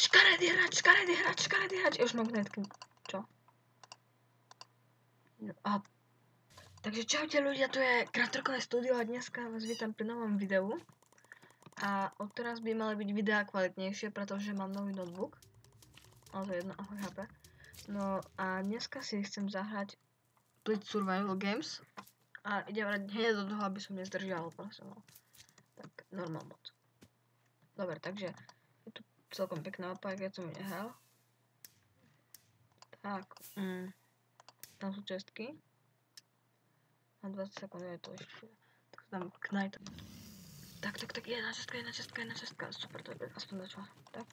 Škaredý hráč. Už mám hnedky. Čo? No a... Takže čaute ľudia, tu je Crafterkové studio a dneska vás vítam pri novom videu. A odteraz by mali byť videá kvalitnejšie, pretože mám nový notebook. Ale to je jedno, ahoj HP. No a dneska si chcem zahrať Blitz Survival Games. A idem hrať hneď do toho, aby som nezdržal, prosím. Tak, normal mod. Dobre, takže je tu celkom pekná mapa, keď som ju nehral. Tak, tam sú čestky. Na 20 sekúnd je to ešte. Tak dám Knight. Tak, jedna čestka. Super, to je aspoň za čo. Tak.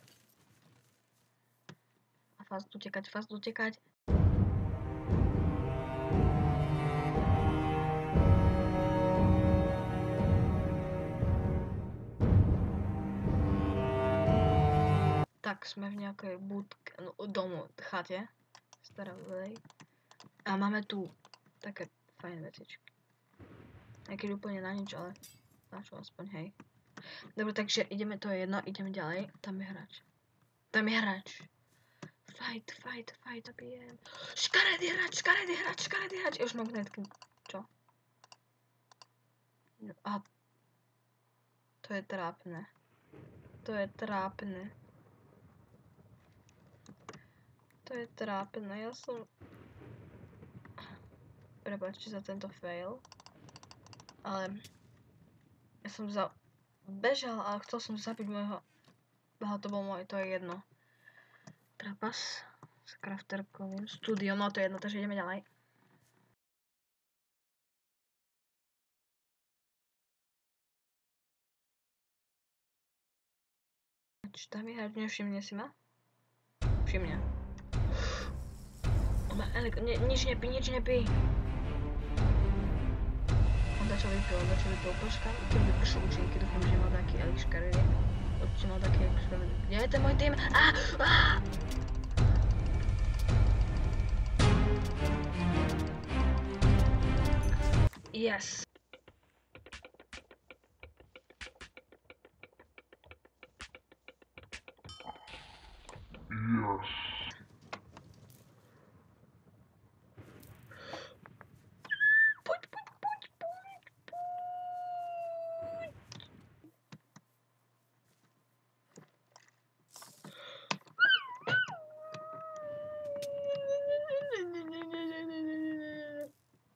A fast utekať. Tak, sme v nejakej budke, no, domu, chate. Starovej. A máme tu také fajn vecičky. Aj keď úplne na nič, ale na čo aspoň, hej. Dobre, takže ideme, to je jedno, ideme ďalej. Tam je hráč. Fight, zabijem. Škaredý hráč. Už mám hnedky. Čo? No a... To je trápne. Ja som... Prepáčte za tento fail. Ale... Ja som bežal, ale chcel som zabiť môjho... Aha, to bol môj, to je jedno. Trapas s Crafterkovým studiom, no to je jedno, takže ideme ďalej. Tam je hráč, nevšimne si ma? Všimne. Nič nepí. On začal vypil. Počkám, keď vypršil účinky, dúfam, že mal taký Elix Škaredý. Určite mal taký Elix Škaredý. Kde je ten môj tým? Yes. Poď.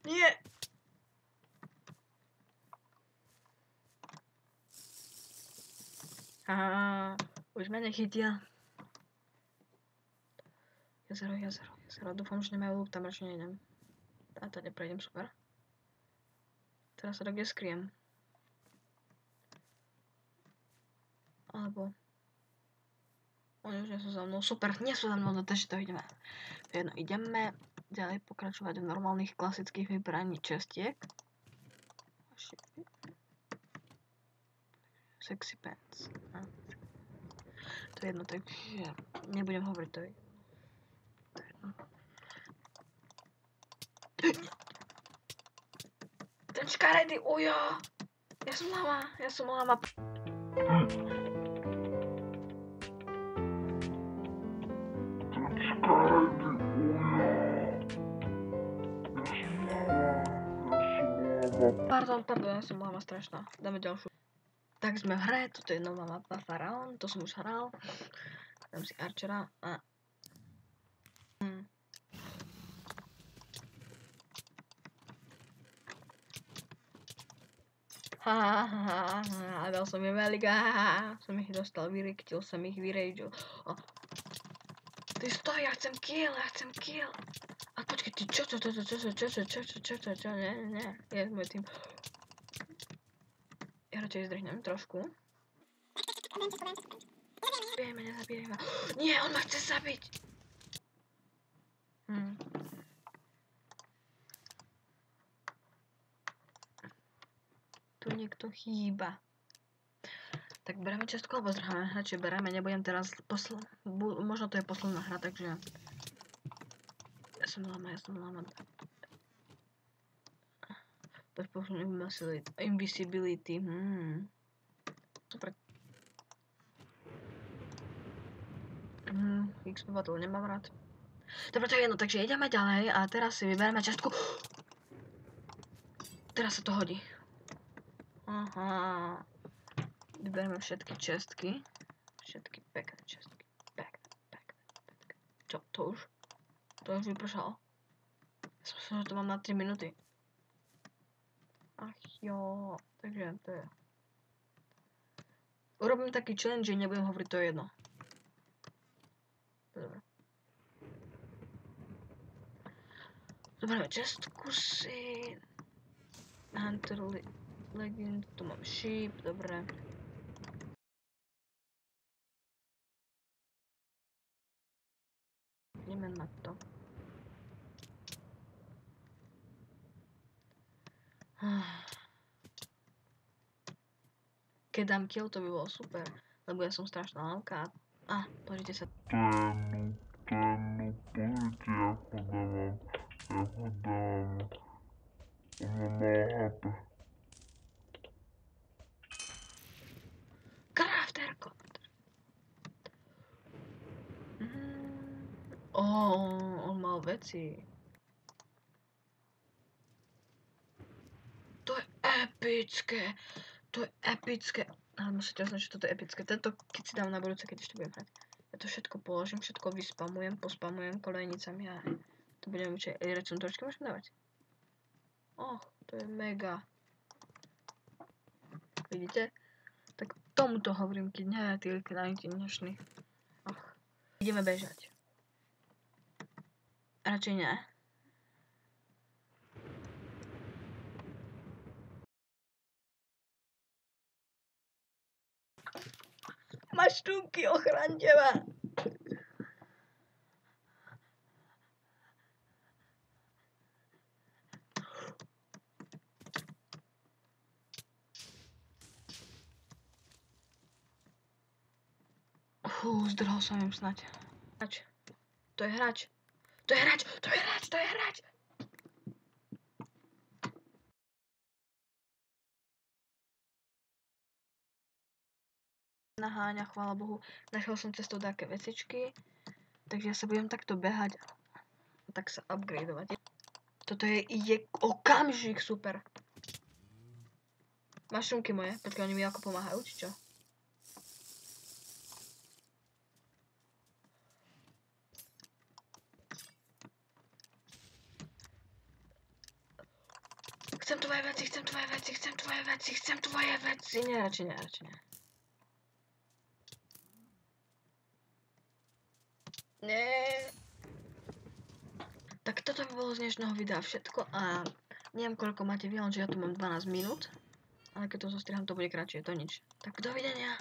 Nie. Už ma nechytia. Jazero. Dúfam, že nemajú lúk, tam radšej nejdem. A tady prejdem, super. Teraz sa tak kde skriem. Alebo... Oni už nie sú za mnou. Super, nie sú za mnou, no takže to ideme. Jedno, ideme ďalej pokračovať v normálnych klasických vybraní čestiek. Sexy pants. To je jedno, takže nebudem hovoriť, to je jedno. Ten škaredý, ujo! Ja som lama. Pardon, ja som lama strašná. Dáme ďalšiu. Tak sme v hre, toto je nová mapa Faraón, to som už hral. Dám si Archera a... Dal som je veľká, som ich dostal, vyriktil som ich, vyrageil. Ty stoj, ja chcem kill. A počkej, ty čo, nie, je môj tým. Ja radšej zdrhnem trošku. Nezabijaj ma. Nie, on ma chce zabiť. Tu niekto chýba. Tak bereme čestku alebo zdrháme? Radšej bereme, nebudem teraz možno to je posledná hra, takže... Ja som lama. Poď posunúť invisibility. Super. XP battle nemám rád. Dobre, to je jedno, takže ideme ďalej a teraz si vyberieme čestku. Teraz sa to hodí. Aha. Vyberieme všetky čestky. Všetky pekné čestky. Pekné. Čo, to už? To už vypršalo. Ja som myslel, že to mám na 3 minúty. Ach jo, takže to je. Urobím taký challenge, že nebudem hovoriť, to je jedno. Dobre. Zoberieme čestku si. Hunter Legend, tu mám sheep, dobre. Ideme na to. Keď dám kill, to by bolo super, lebo ja som strašná lávka. Pozrite sa. To je pozrite, ja ho dávam. On má malo HP. Crafterko! On mal veci. To je epické. Ale musíte označiť, že toto je epické. Tento, keď si dám na budúce, keď ešte budem hrať. Ja to všetko položím, všetko vyspamujem, pospamujem kolejnicami a to budem určite. Recuntočky môžem dávať. To je mega. Vidíte? Tak tomuto hovorím, keď nie tí knighty dnešní. Ideme bežať. Radšej nie. Maštunky, ochraňte ma! Zdrhol som im snať. To je hráč. Naháňa, chvála Bohu. Našiel som cestou také vecičky. Takže ja sa budem takto behať. Tak sa upgradeovať. Toto je okamžik super. Mašrumky moje, počkaj, oni mi ako pomáhajú, či čo? Chcem tvoje veci. Nie, radšej nie. Nie. Tak toto by bolo z dnešného videa všetko a neviem koľko máte vy, že ja tu mám 12 minút. Ale keď to zostriham, to bude kratšie, to nič. Tak dovidenia.